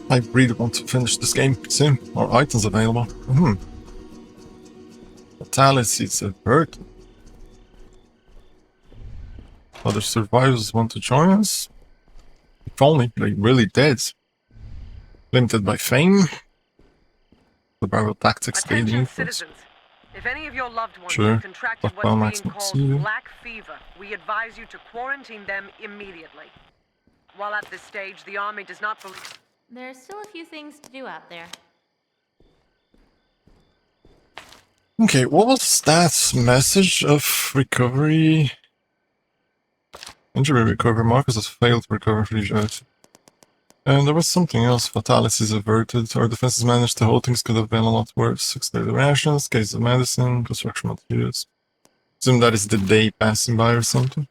I really want to finish this game soon. More items available. Fatality is averted. Other survivors want to join us? If only they're really dead. Limited by fame. Survival tactics gaining influence. If any of your loved ones Sure. have contracted what's being called black fever, we advise you to quarantine them immediately. While at this stage, the army does not believe... There's still a few things to do out there. Okay, what was that message of recovery? Injury recovery. Marcus has failed to recover from these. And there was something else. Fatalities averted. Our defenses managed to hold. Things could have been a lot worse. 6 daily rations, case of medicine, construction materials. Assume that is the day passing by or something.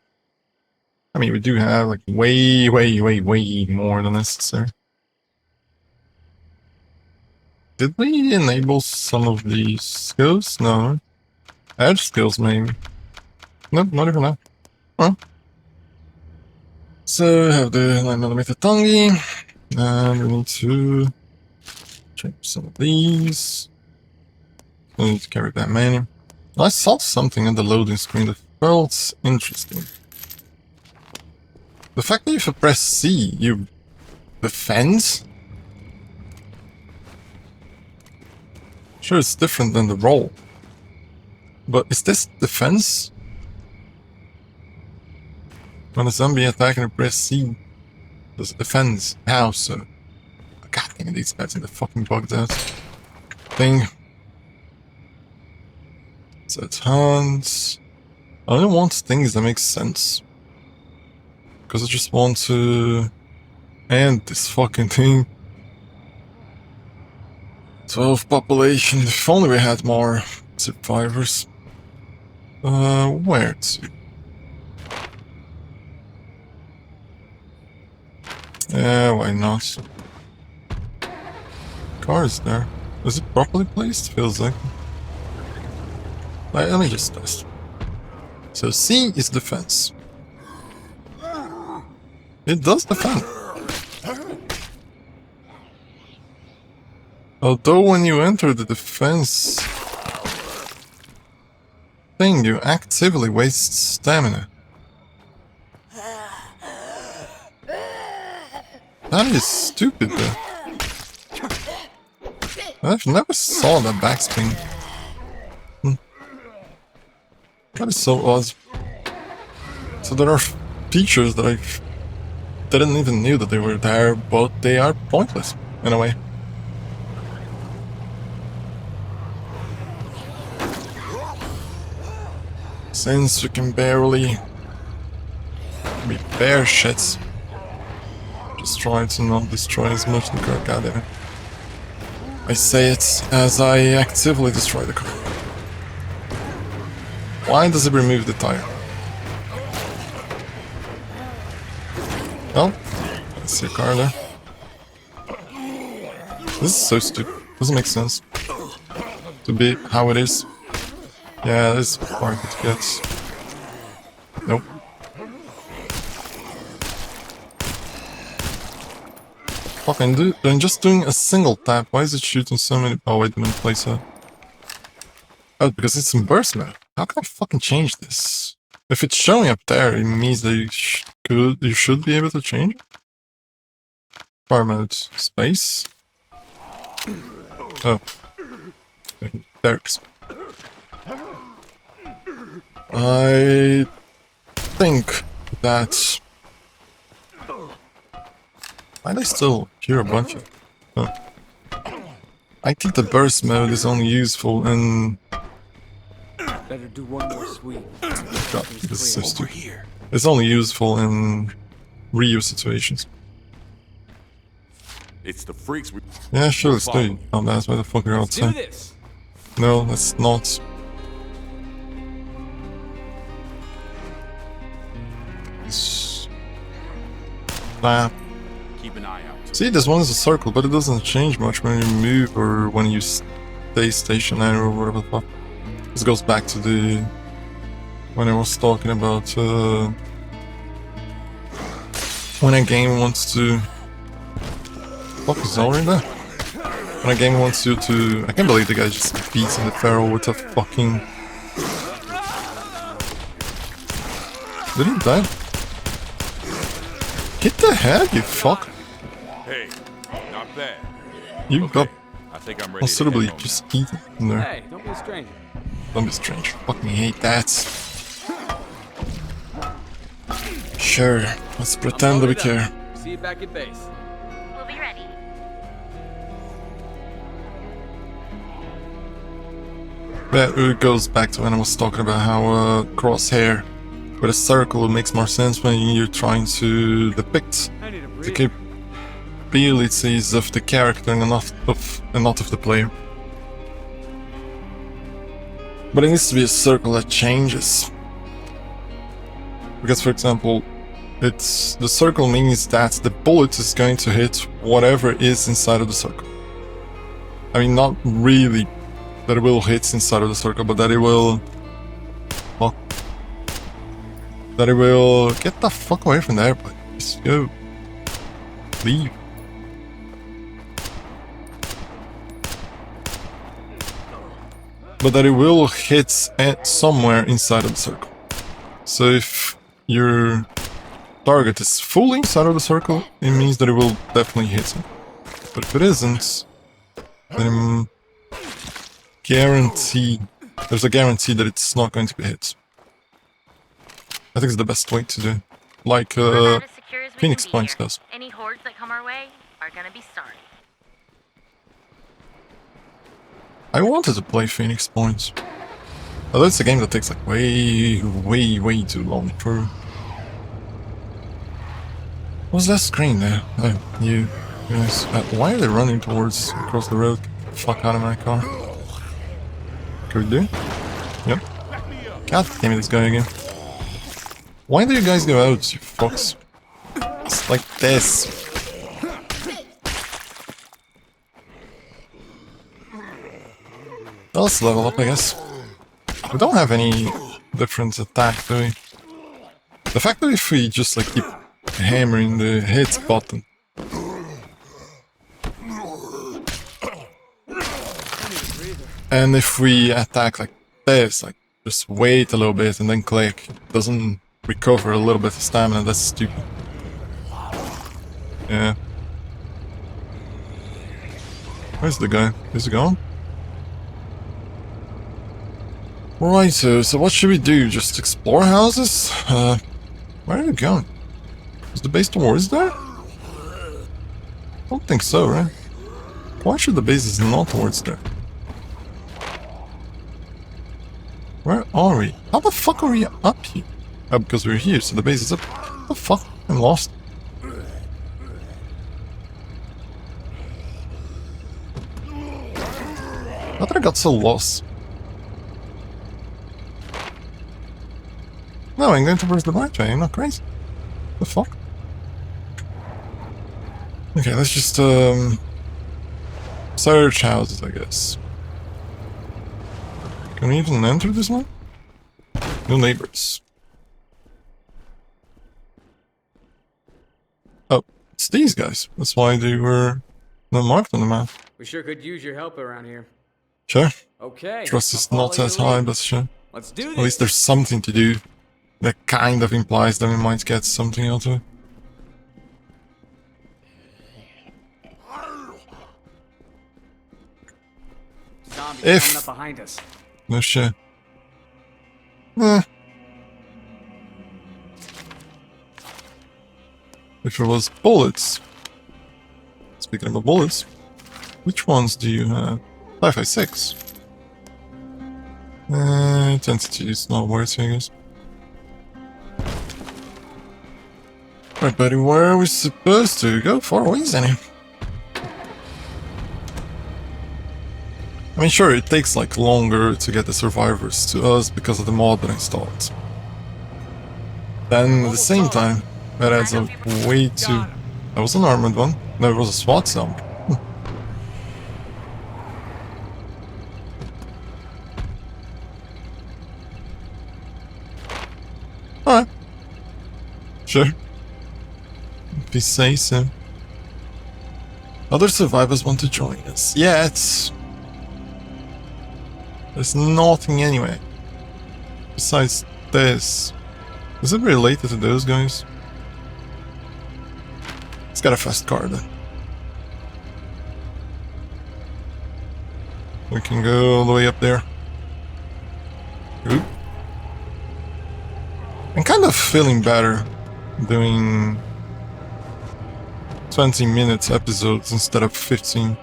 I mean, we do have like way more than necessary. Did we enable some of these skills? No. Edge skills, maybe. Nope, not even that. Well. So, I have the 9mm Tangi. And we need to change some of these. We need to carry that many. I saw something on the loading screen that felt interesting. The fact that if you press C, you defend. Sure, it's different than the roll. But is this defense? When a zombie attacking and press C, does it defend? How so? God dang it, these guys in the fucking bugged out thing. Set hands. I only want things that make sense. Because I just want to end this fucking thing. 12 population. If only we had more survivors. Where to? Yeah, why not? Car is there. Is it properly placed? Feels like. Let me just test. So C is defense. It does defend. Although when you enter the defense thing, you actively waste stamina. That is stupid though. I've never saw that backspin. That is so odd. So there are features that I didn't even knew that they were there, but they are pointless in a way. Since we can barely repair shit, just try to not destroy as much of the car. God damn it. I say it as I actively destroy the car. Why does it remove the tire? Well, I see a car there. This is so stupid. Doesn't make sense. To be how it is. Yeah, this is hard to get. Nope. Fucking I'm just doing a single tap. Why is it shooting so many? Oh wait, I didn't place it. Oh, because it's in burst mode. How can I fucking change this? If it's showing up there, it means that you should be able to change it. Fire mode space. Oh, there's. I think that. Why do I still hear a bunch of? Oh. I think the burst mode is only useful in. Better do one more sweep. God, this is so stupid. It's only useful in reuse situations. It's the freaks. Yeah, sure, let's do it. Oh, that's why the fuck you're outside. No, that's not. Nah. Keep an eye out. See, this one is a circle, but it doesn't change much when you move or when you stay stationary or whatever the fuck. This goes back to the when I was talking about when a game wants to fuck is already there? When a game wants you to... I can't believe the guy just beats in the feral with a fucking... Did he die? Hit the head, you fuck! Hey, not bad. You Okay, got I think I'm ready considerably to head home just eaten in there. Hey, don't be a stranger. Don't be strange. Fucking hate that. Sure, let's pretend that we care. See you back at base. We'll be ready. But it goes back to when I was talking about how crosshair with a circle makes more sense when you're trying to depict I need a the breather. capabilities of the character and not of the player. But it needs to be a circle that changes. Because, for example, the circle means that the bullet is going to hit whatever is inside of the circle. I mean, not really that it will hit inside of the circle, but that it will... Well, that it will... Get the fuck away from there, please. Go. Leave. But that it will hit at somewhere inside of the circle. So if your target is fully inside of the circle, it means that it will definitely hit him. But if it isn't, then there's a guarantee that it's not going to be hit. I think it's the best way to do it. Like We're about as secure as we Phoenix can be Points here. does. Any hordes that come our way are gonna be sorry. I wanted to play Phoenix Points. Although it's a game that takes like way too long for... What's that screen there? Oh, you guys. Why are they running towards across the road? Get the fuck out of my car. Can we do it? Yep. God damn it, this guy again. Why do you guys go out, you fucks? It's like this. Let's level up, I guess. We don't have any different attack, do we? The fact that if we just like keep hammering the hit button. And if we attack like this, like just wait a little bit and then click, it doesn't recover a little bit of stamina, that's stupid. Yeah. Where's the guy? Is he gone? Right, so what should we do? Just explore houses? Where are you going? Is the base towards there? Don't think so, right? Why should the base is not towards there? Where are we? How the fuck are we up here? Oh, because we're here, so the base is up. What the fuck? I'm lost. How did I got so lost? No, I'm going towards the right way, I'm not crazy. The fuck? Okay, let's just, search houses, I guess. Can we even enter this one? No neighbors. Oh, it's these guys. That's why they were not marked on the map. We sure could use your help around here. Sure. Okay. Trust is I'll not follow as your high, lead. but sure. Let's do At this. least there's something to do. That kind of implies that we might get something out of it. Zombies If- coming up behind us. No shit. Eh. If it was bullets. Speaking of bullets, which ones do you have? 556. Intensity is not worth it, I guess. Right, buddy, where are we supposed to go? Far away, isn't it? I mean, sure, it takes like longer to get the survivors to us because of the mod that I installed. Then at the same time, that adds up way too... That was an armored one. No, it was a SWAT zombie. Alright. Sure. If you say so. Other survivors want to join us. Yet there's nothing anyway. Besides this. Is it related to those guys? It's got a fast car then. We can go all the way up there. Oop. I'm kind of feeling better doing 20 minutes episodes instead of 15.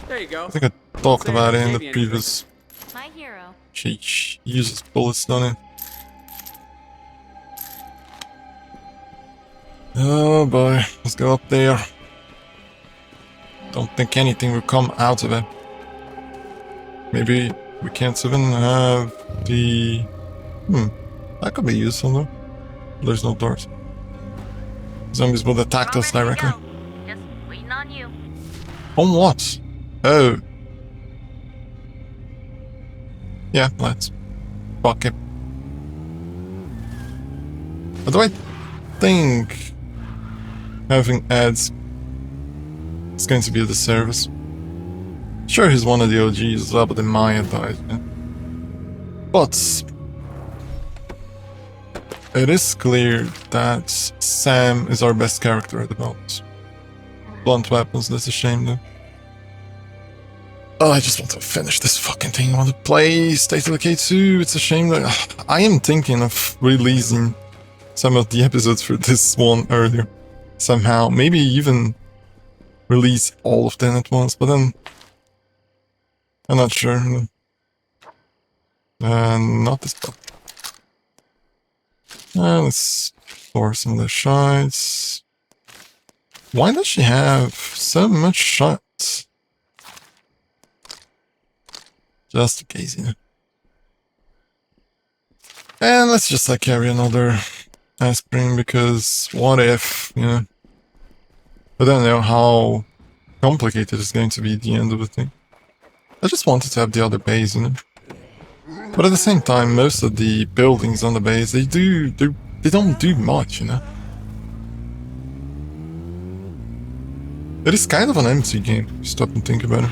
There you go. I think I talked about it in the previous. My hero. She uses bullets, don't it? Oh boy, let's go up there. Don't think anything will come out of it. Maybe we can't even have the... that could be useful though. There's no doors. Zombies will attack us We're all ready to directly. go. Just waiting on you. On what? Oh. Yeah, let's fuck it. But do I think having ads is going to be a disservice? Sure, he's one of the OGs as well, but then Maya died. Yeah. But it is clear that Sam is our best character at the moment. Blunt weapons, that's a shame though. Oh, I just want to finish this fucking thing. I want to play State of Decay 2. It's a shame that I am thinking of releasing some of the episodes for this one earlier. Somehow. Maybe even release all of them at once, but then I'm not sure. Not this one. Let's pour some of the shots. Why does she have so much shots? Just in case, you know. And let's just like carry another aspirin because what if, you know. I don't know how complicated it's going to be at the end of the thing. I just wanted to have the other base, you know. But at the same time, most of the buildings on the base, they don't do much, you know. It is kind of an empty game, if you stop and think about it.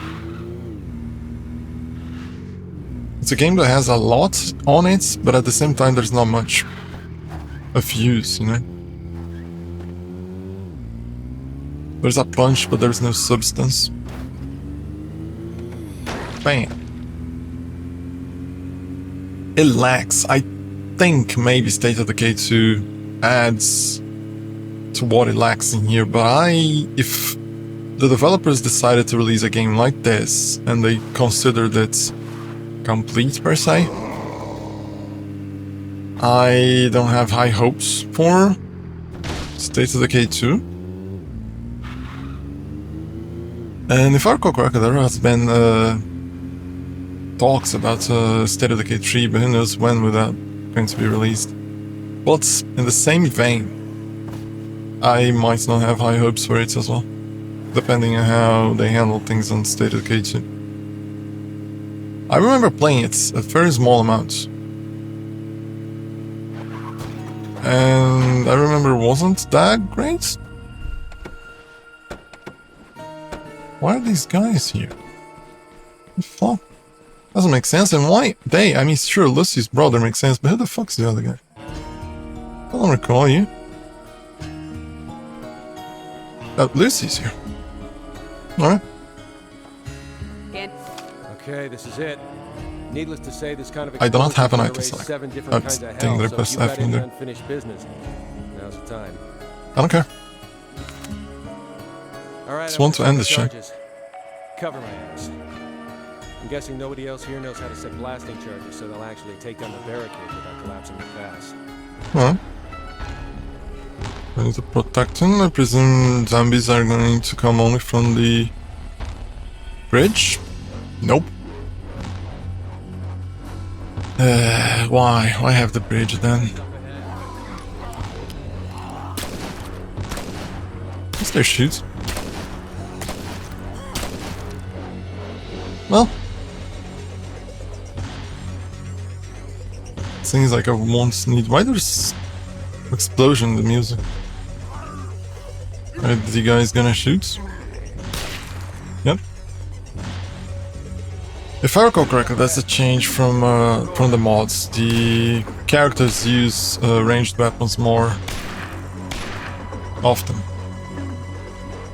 It's a game that has a lot on it, but at the same time there's not much of use, you know. There's a punch, but there's no substance. Bam. It lacks. I think maybe State of Decay 2 adds to what it lacks in here, but if the developers decided to release a game like this and they considered it complete per se, I don't have high hopes for State of Decay 2. And if I recall correctly, there has been talks about State of Decay 3, but who knows when will that going to be released. But in the same vein, I might not have high hopes for it as well, depending on how they handle things on State of Decay 2. I remember playing it a very small amount. And I remember it wasn't that great. Why are these guys here? What the fuck? Doesn't make sense. And why they? I mean, sure, Lucy's brother makes sense, but who the fuck's the other guy? I don't recall you. Oh, Lucy's here. Alright. Okay, this is it. Needless to say, this kind of I do not have an explosion item generates select. 7 different That's kinds of thing hell, request so if F you've in got there. any unfinished business, now's the time. I don't care. All right, Just want to end this shit. charges. Cover my ass. I'm guessing nobody else here knows how to set blasting charges, so they'll actually take down the barricade without collapsing the pass. Well, I need to protect him. I presume zombies are going to come only from the bridge? Nope. Why? Why have the bridge then? Let's go shoot. Well, seems like I once need. Why there's explosion in the music. Are the guys gonna shoot? Yep. If I recall correctly, that's a change from the mods. The characters use ranged weapons more often.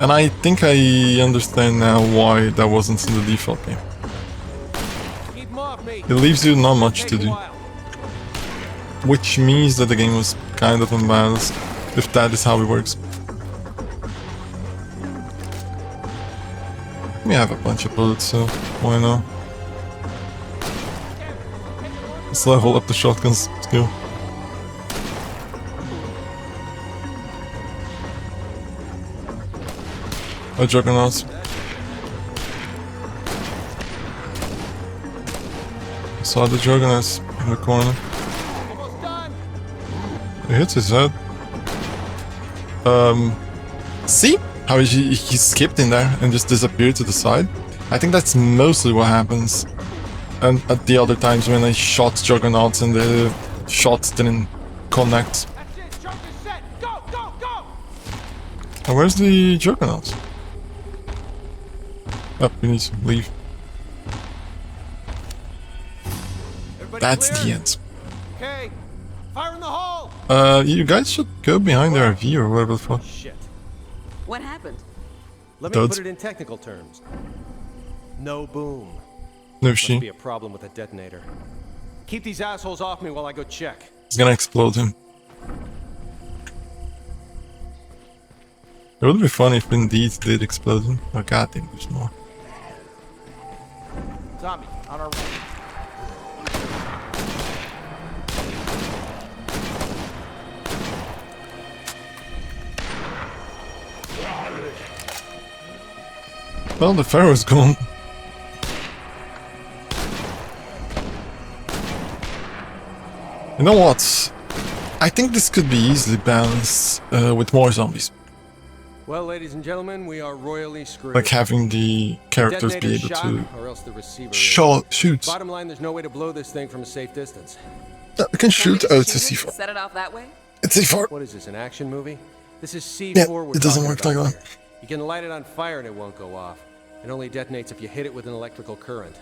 And I think I understand now why that wasn't in the default game. Keep 'em off me. It leaves you not much to Take a do. while. Which means that the game was kind of unbalanced, if that is how it works. We have a bunch of bullets, so why not? Let's level up the shotgun skill. Oh, juggernauts. I saw the juggernauts in the corner. Almost done. It hits his head. See how he skipped in there and just disappeared to the side? I think that's mostly what happens. And at the other times when I shot juggernauts and the shots didn't connect. That's it. Charge is set. Go, go, go. And where's the juggernauts? Oh, we need to leave. Everybody That's clear? the end. Okay. Fire in the hole. You guys should go behind the RV or whatever the fuck. Shit. What happened? Let me Duds. put it in technical terms. No boom. No Must be she. a problem with the detonator. Keep these assholes off me while I go check. It's gonna explode him. It would be funny if indeed it did explode him. Oh god damn, there's more. Zombie on our right. Well, the pharaoh's gone. You know what? I think this could be easily balanced with more zombies. Well, ladies and gentlemen, we are royally screwed. Like having the characters be Detonator's able shot, to or else the receiver is. shoot. Bottom line, there's no way to blow this thing from a safe distance. You can shoot. Oh, it's a C4. Set it off that way? It's C4. What is this, an action movie? This is C4 Yeah, we're it doesn't talking work about like here. that. You can light it on fire and it won't go off. It only detonates if you hit it with an electrical current.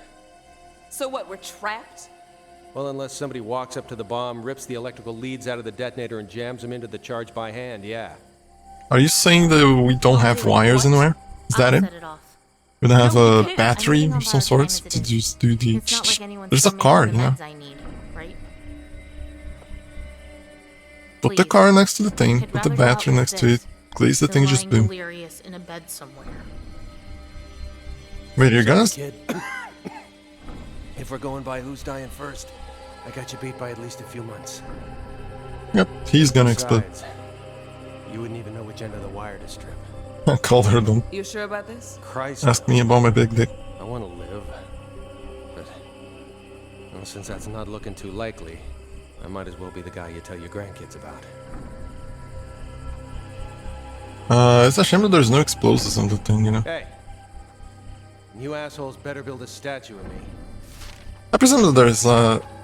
So what, we're trapped? Well, unless somebody walks up to the bomb, rips the electrical leads out of the detonator and jams them into the charge by hand, yeah. Are you saying that we don't have wires anywhere? Is that I'll it? set it off. We don't have No, a we can't. battery I'm of using some on sort borrowed time to as it is. just do the... It's not like anyone's There's a still car, making you the know? meds I need, right? Put the Please. car next to the thing, I'd put the rather go out battery with next to this it, please the than thing just lying boom. delirious in a bed somewhere. Wait, you're gonna... Kid. If we're going by who's dying first, I got you beat by at least a few months. Yep, he's gonna explode. Besides, you wouldn't even know which end of the wire to strip. I called her dumb. You sure about this? Christ, Ask me about my big dick. I want to live. But, well, since that's not looking too likely, I might as well be the guy you tell your grandkids about. It's a shame that there's no explosives on the thing, you know? Hey, you assholes better build a statue of me. I presume that there's,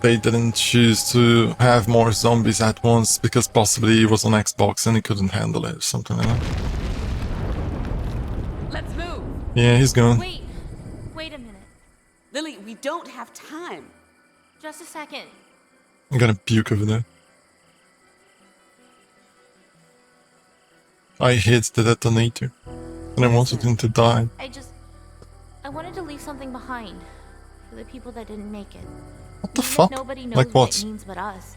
they didn't choose to have more zombies at once because possibly it was on Xbox and he couldn't handle it or something like that. Let's move! Yeah, he's gone. Wait a minute. Lily, we don't have time. Just a second. I'm gonna puke over there. I hit the detonator and I wanted him to die. I wanted to leave something behind for the people that didn't make it. What the Even if fuck? nobody knows Like what what? it means but us.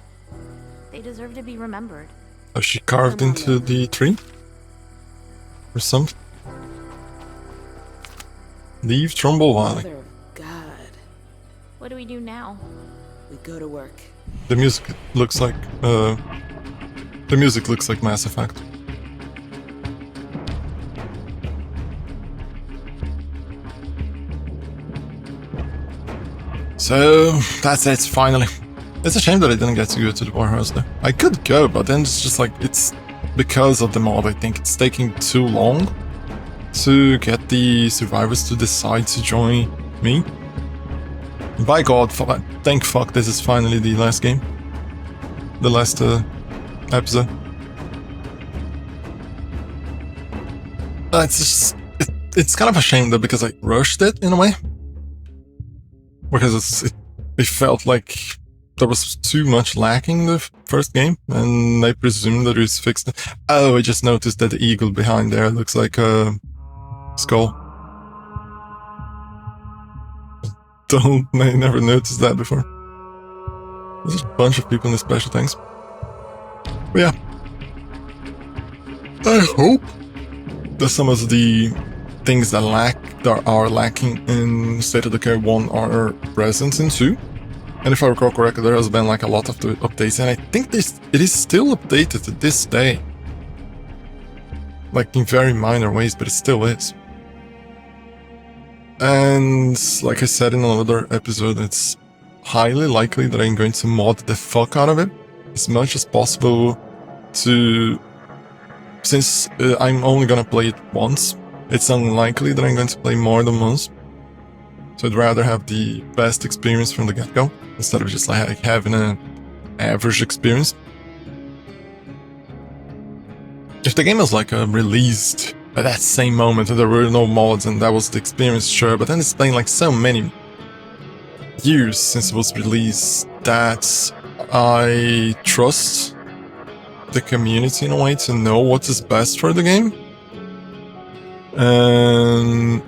They deserve to be remembered. Was she carved into the tree? Or something? Leave Trumbull Valley. Mother of God. What do we do now? We go to work. The music looks like, Mass Effect. So, that's it, finally. It's a shame that I didn't get to go to the warehouse though. I could go, but then it's just like, it's because of the mod, I think it's taking too long to get the survivors to decide to join me. By God, thank fuck this is finally the last game. The last episode. It's just, it's kind of a shame though, because I rushed it in a way. Because it felt like there was too much lacking in the first game, and I presume that it's fixed. Oh, I just noticed that the eagle behind there looks like a skull. I never noticed that before. There's a bunch of people in the special things. But yeah. I hope that some of the things that are lacking in State of Decay 1 are present in 2. And if I recall correctly, there has been like a lot of the updates, and I think it is still updated to this day. Like in very minor ways, but it still is. And like I said in another episode, it's highly likely that I'm going to mod the fuck out of it as much as possible since I'm only gonna play it once. It's unlikely that I'm going to play more than once. So I'd rather have the best experience from the get-go instead of just like having an average experience. If the game was like released at that same moment and there were no mods and that was the experience, sure, but then it's been like so many years since it was released that I trust the community in a way to know what is best for the game. And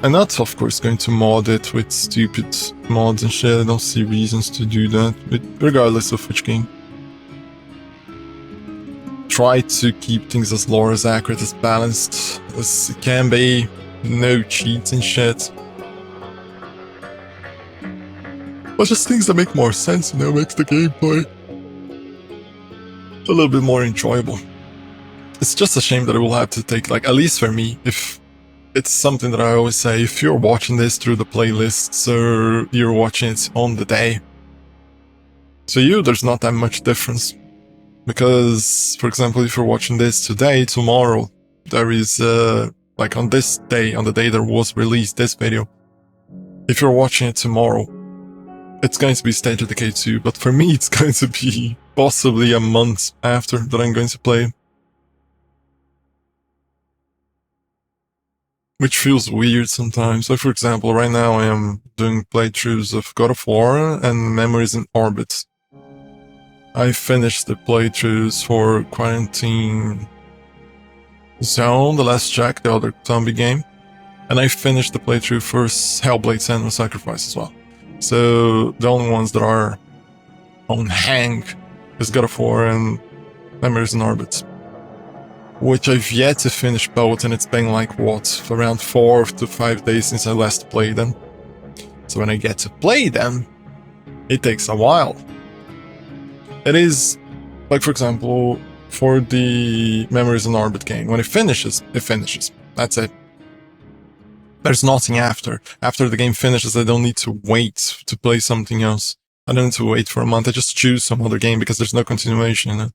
I'm not, of course, going to mod it with stupid mods and shit. I don't see reasons to do that, but regardless of which game. Try to keep things as lore as accurate, as balanced as it can be. No cheats and shit. But just things that make more sense, you know, makes the gameplay a little bit more enjoyable. It's just a shame that it will have to take, like, at least for me, if it's something that I always say, if you're watching this through the playlists or you're watching it on the day, to you there's not that much difference. Because, for example, if you're watching this today, tomorrow, there is, like on this day, on the day that was released, this video, if you're watching it tomorrow, it's going to be State of Decay 2, but for me it's going to be possibly a month after that I'm going to play. Which feels weird sometimes. So for example, right now I am doing playthroughs of God of War and Memories in Orbit. I finished the playthroughs for Quarantine Zone, The Last Jack, the other zombie game. And I finished the playthrough for Hellblade: Senua's Sacrifice as well. So the only ones that are on hang is God of War and Memories in Orbit. Which I've yet to finish both, and it's been like, what, around 4 to 5 days since I last played them. So when I get to play them, it takes a while. It is, like for example, for the Memories in Orbit game, when it finishes, that's it. There's nothing after. After the game finishes, I don't need to wait to play something else. I don't need to wait for a month, I just choose some other game because there's no continuation in it.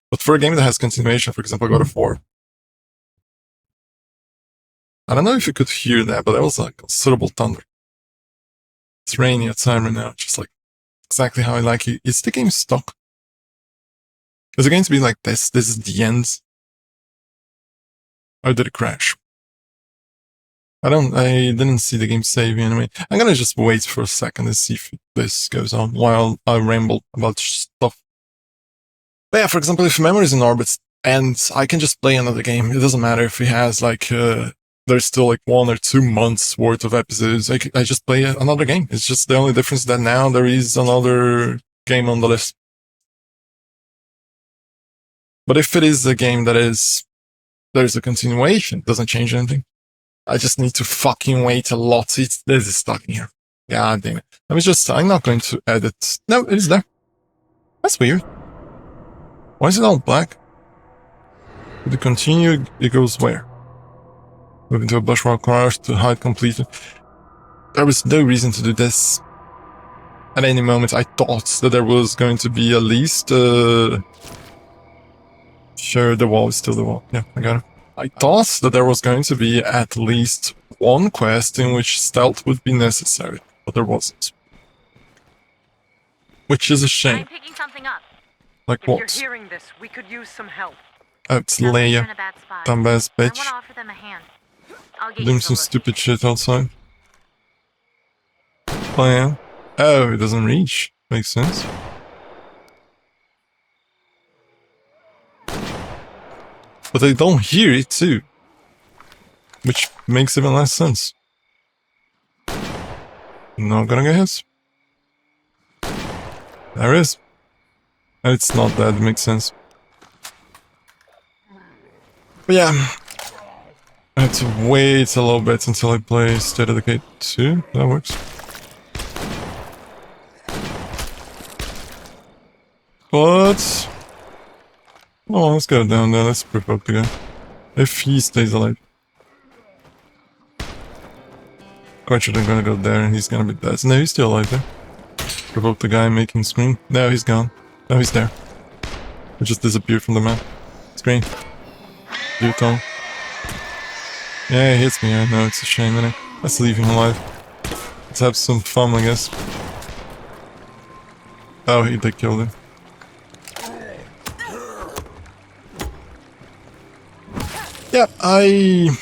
But for a game that has continuation, for example, God of War, I don't know if you could hear that, but that was like considerable thunder. It's raining outside right now, just like exactly how I like it. Is the game stuck? Is it going to be like this? This is the end? Or did it crash? I didn't see the game saving anyway. I'm gonna just wait for a second and see if this goes on while I ramble about stuff. But yeah, for example, if Memories in Orbit ends, I can just play another game. It doesn't matter if it has like, there's still like 1 or 2 months worth of episodes. I just play another game. It's just the only difference that now there is another game on the list. But if it is a game that there's a continuation, it doesn't change anything. I just need to fucking wait a lot. This is stuck in here. God damn it. I'm not going to edit. No, it is there. That's weird. Why is it all black? With the continue, it goes where? Move into a bushwalk crash to hide completely. There was no reason to do this. At any moment, I thought that there was going to be at least, Sure, the wall is still the wall. Yeah, I got it. I thought that there was going to be at least one quest in which stealth would be necessary, but there wasn't. Which is a shame. I'm picking something up. Like If what? you're hearing this, we could use some help. Oh, it's Sounds like you're Leia. in a bad spot. Dumbass I bitch. want to offer them a hand. I'll get Doing you some to stupid shit outside. Oh yeah. Oh, it doesn't reach. Makes sense. But they don't hear it too. Which makes even less sense. Not gonna get hit. There it is. And it's not that, it makes sense. But yeah. I have to wait a little bit until I play State of Decay 2. That works. But... oh, let's go down there. Let's provoke the guy. If he stays alive. Quite sure they're gonna go there and he's gonna be dead. No, he's still alive there. Provoke the guy, make him scream. No, he's gone. No, he's there. He just disappeared from the map. Scream. Duton. Yeah, he hits me. I know, it's a shame, isn't it? Let's leave him alive. Let's have some fun, I guess. Oh, they killed him. Yeah, I'm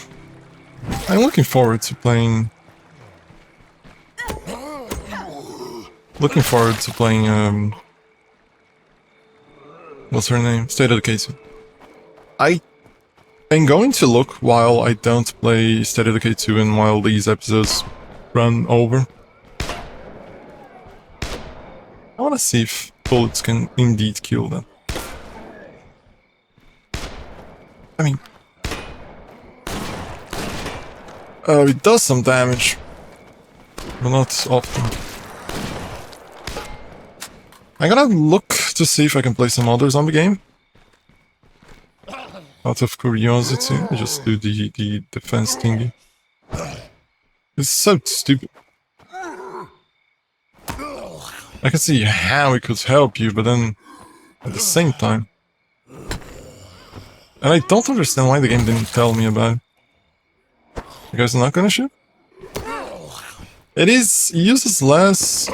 looking forward to playing... what's her name? State of Decay 2. I'm going to look while I don't play State of Decay 2 and while these episodes run over. I want to see if bullets can indeed kill them. I mean... oh, it does some damage. But not often. I'm gonna look to see if I can play some other zombie game. Out of curiosity, I just do the defense thingy. It's so stupid. I can see how it could help you, but then at the same time... and I don't understand why the game didn't tell me about it. You guys not gonna shoot? It uses less...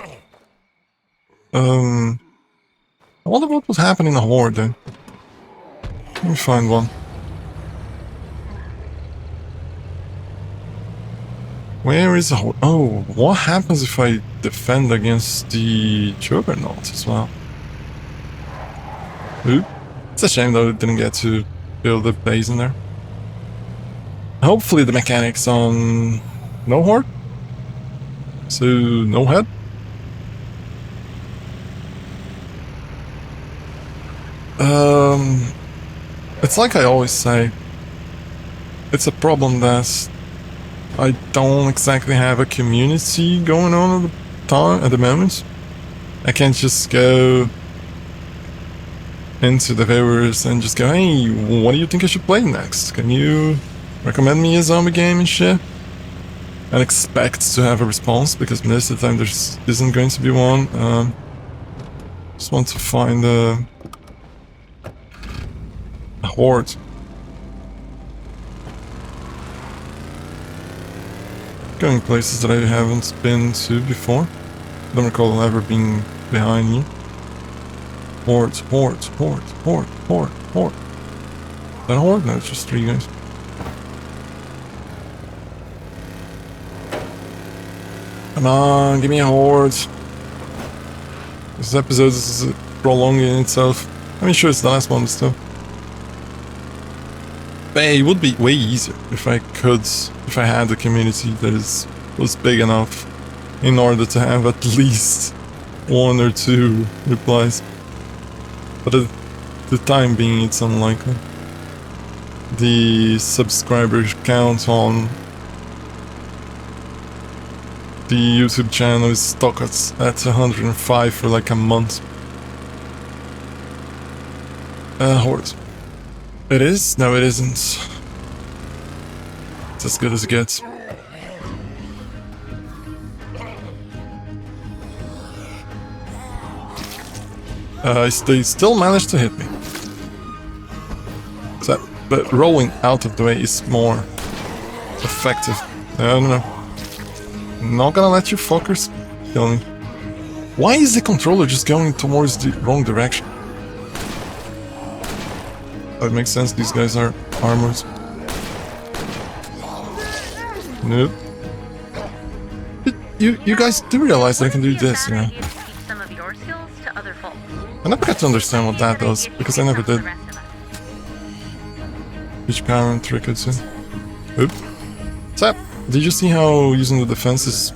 I wonder what would happen in a horde then. Let me find one. Where is a horde? Oh, what happens if I defend against the Juggernaut as well? Ooh. It's a shame though it didn't get to build a base in there. Hopefully the mechanics on no horde. So no head. It's like I always say, it's a problem that I don't exactly have a community going on at the moment. I can't just go into the viewers and just go, hey, what do you think I should play next? Can you recommend me a zombie game and shit? And expect to have a response, because most of the time there isn't going to be one. Just want to find a horde. Going places that I haven't been to before. Don't recall ever being behind you. Hordes, hordes, hordes, horde, horde, horde. Is that a horde? No, it's just 3 guys. Come on, give me a horde. This episode is prolonging itself. I mean, sure, it's the last one, but still. But it would be way easier if I had a community that was big enough in order to have at least 1 or 2 replies. But at the time being, it's unlikely. The subscriber count on the YouTube channel is stuck at 105 for like a month. Horde. It is? No, it isn't. It's as good as it gets. They still managed to hit me. So, but rolling out of the way is more effective. I don't know. Not gonna let you fuckers kill me. Why is the controller just going towards the wrong direction? That makes sense, these guys are armored. Nope. You guys do realize I can do this, you know? Some of your skills to other folks. I never got to understand what that does, because I never did. Each power and trick it. Oop. Tap! Did you see how using the defenses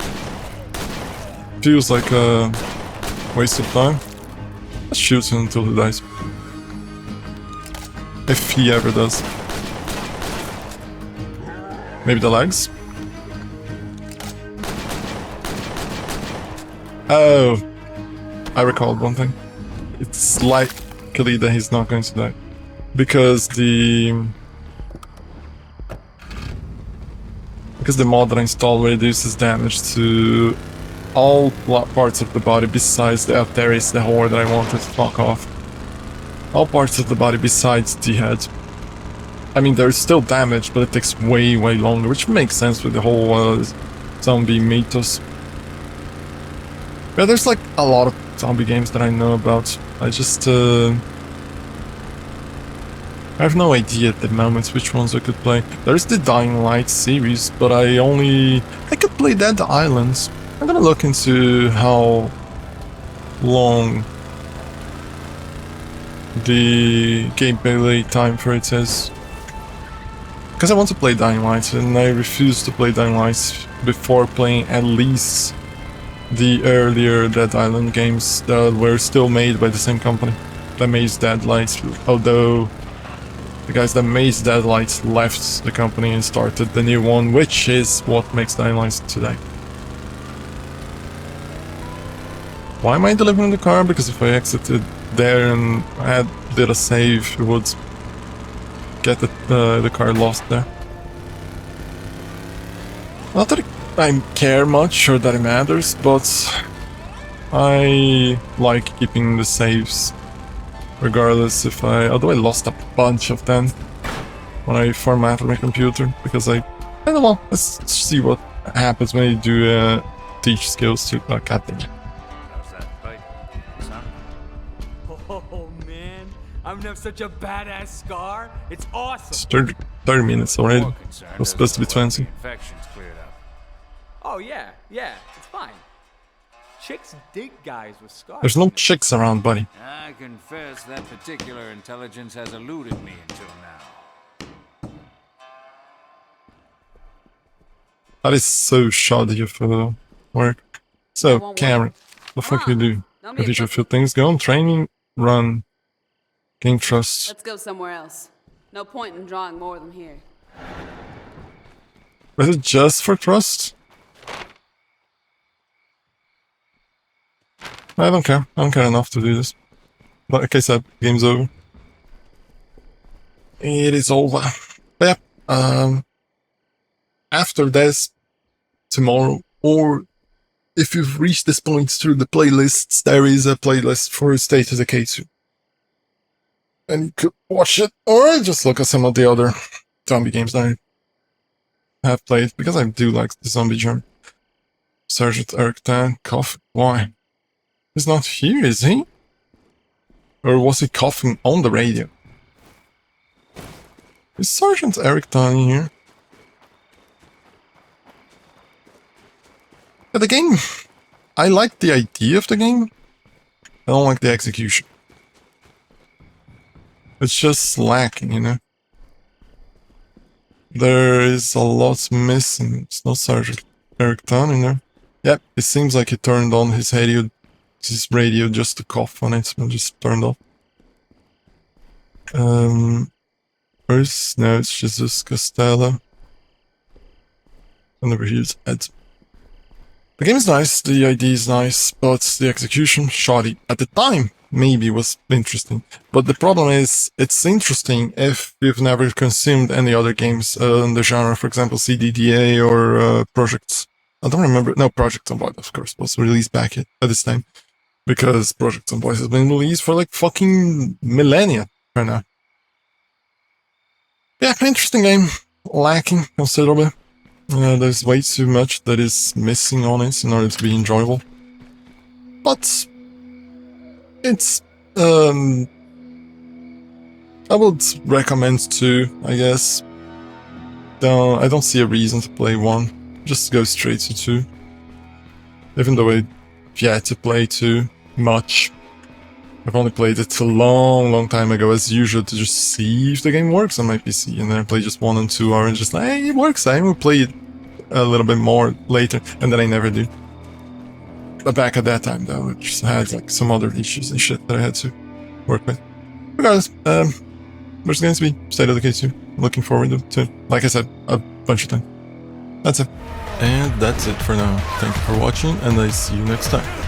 feels like a waste of time? Let's shoot him until he dies. If he ever does. Maybe the legs? Oh, I recalled one thing. It's likely that he's not going to die. Because the mod that I installed reduces damage to all parts of the body besides the there is the horde that I wanted to fuck off. All parts of the body besides the head. I mean, there's still damage, but it takes way longer, which makes sense with the whole zombie mythos. Yeah, there's like a lot of zombie games that I know about. I just I have no idea at the moment which ones I could play. There's the Dying Light series, but I could play Dead Islands. I'm gonna look into how long the gameplay time for it is. Because I want to play Dying Light, and I refuse to play Dying Light before playing at least the earlier Dead Island games that were still made by the same company that made Dead Light, although the guys that made Dead Light left the company and started the new one, which is what makes Dying Light today. Why am I delivering the car? Because if I exited there and did a save, it would get the car lost there. Not that I care much or that it matters, but I like keeping the saves regardless if although I lost a bunch of them when I formatted my computer, because I don't know, let's see what happens when you do teach skills to captain. How's that fight, son? Oh man, I'm gonna have such a badass scar. It's awesome. It's 30 minutes already. It was supposed to be 20. Infection's cleared up. Oh yeah, it's fine. Chicks dig guys with scars. There's no chicks around, buddy. I confess that particular intelligence has eluded me until now. That is so shoddy of work. So, Cameron, what the fuck you do? I teach you a few things. Go on training, run, gain trust. Let's go somewhere else. No point in drawing more than here. Is it just for trust? I don't care. I don't care enough to do this. But like I said, game's over. It is over. But yeah, after this, tomorrow, or if you've reached this point through the playlists, there is a playlist for State of Decay 2. And you could watch it, or just look at some of the other zombie games that I have played, because I do like the zombie genre. Sergeant Eric Tan, cough. Why? He's not here, is he? Or was he coughing on the radio? Is Sergeant Eric Tan here? Yeah, the game... I like the idea of the game. I don't like the execution. It's just lacking, you know? There is a lot missing. There's no Sergeant Eric Tan in there. Yep, it seems like he turned on his radio just to cough on it, and just turned off. First, no, it's Jesus Costello. I never heard Ed. The game is nice, the idea is nice, but the execution, shoddy. At the time, maybe was interesting. But the problem is, it's interesting if you've never consumed any other games in the genre, for example, CDDA or Projects. I don't remember, no, Project Zomboid, of course, was released back at this time. Because Project Zomboid has been released for like fucking millennia right now. Yeah, interesting game. Lacking considerably. There's way too much that is missing on it in order to be enjoyable. But it's I I would recommend 2, I guess. Though I don't see a reason to play 1. Just go straight to 2. Even though I've yet to play 2 much. I've only played it a long time ago as usual to just see if the game works on my PC, and then I play just 1 and 2 are just like, hey, it works, I will play it a little bit more later, and then I never do. But back at that time though, it just had like some other issues and shit that I had to work with. Regardless, there's going to be State of Decay 2. I'm looking forward to, like I said, a bunch of time. That's it. And that's it for now. Thank you for watching, and I see you next time.